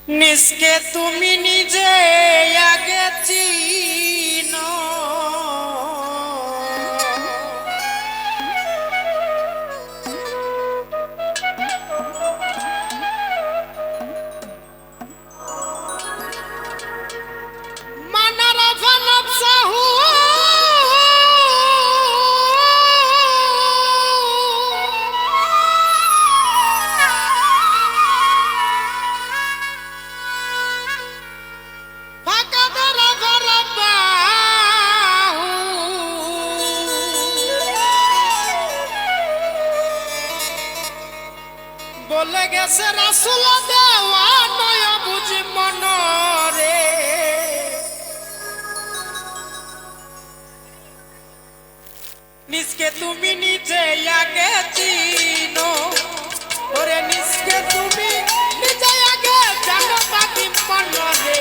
নিজকে তুমি নিজে আগে চিনো, মানার ফানব সাহু বলে গেছে রাসূল দেওয়া নয় বুঝি মনরে, নিজকে তুমি নিজে আগে চিনো, ওরে নিজকে তুমি নিজে আগে জানো বাকি মনরে,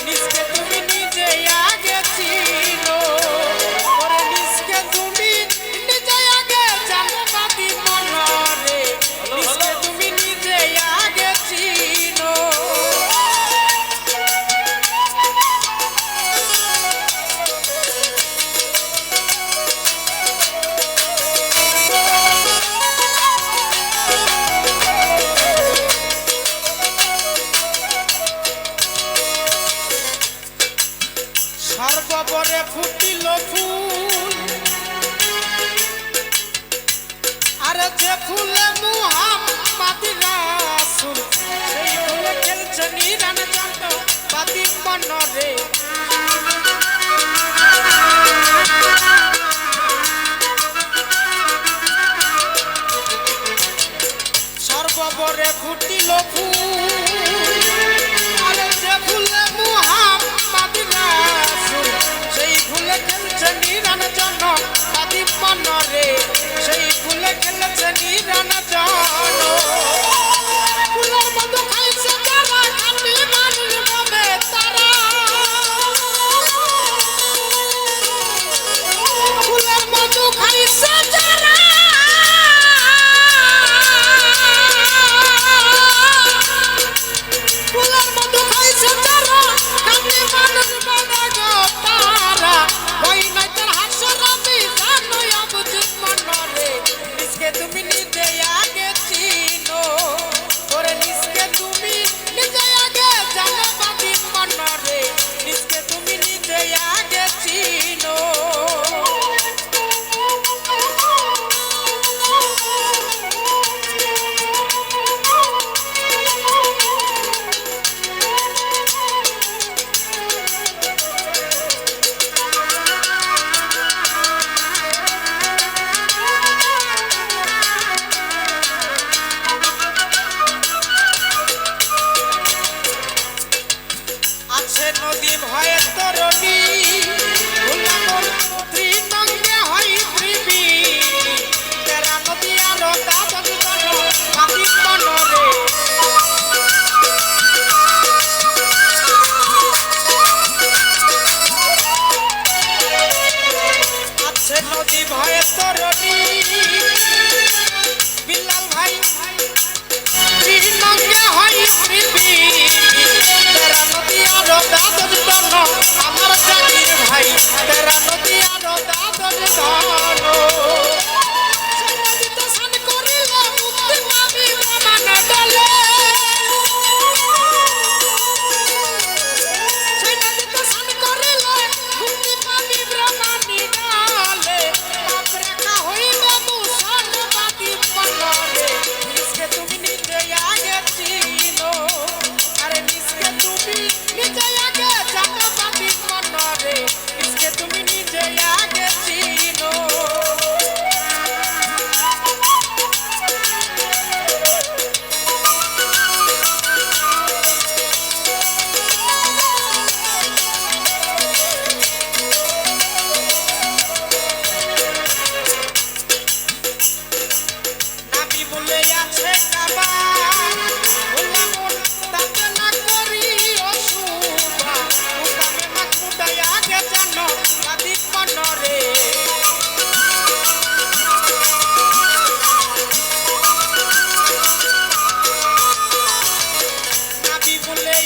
নিজকে তুমি নিজে আগে চিনো, ওরে নিজকে তুমি নিজে আগে জানো বাকি মনরে, নিজকে তুমি নিজে আগে চিনো। সর্বপরে ফুটিল ফুল, আর যে ফুলে মুহাম্মদ রাসূল, সেই ফুলে খেলছে নিরান চন্দ্র বাতি মনরে, সর্বপরে ফুটিল ফুল, আর যে ফুলে মুহাম্মদ রাসূল, সেই ফুলে খেলছে নিরান জন বাতি মনরে, সেই ফুলে খেলছে নিরান জন। ফুলের মধু খাইছে যারা, খাঁটি মানুষ ভাবে তারা, ফুলের মধু খাইছে যারা,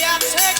আছে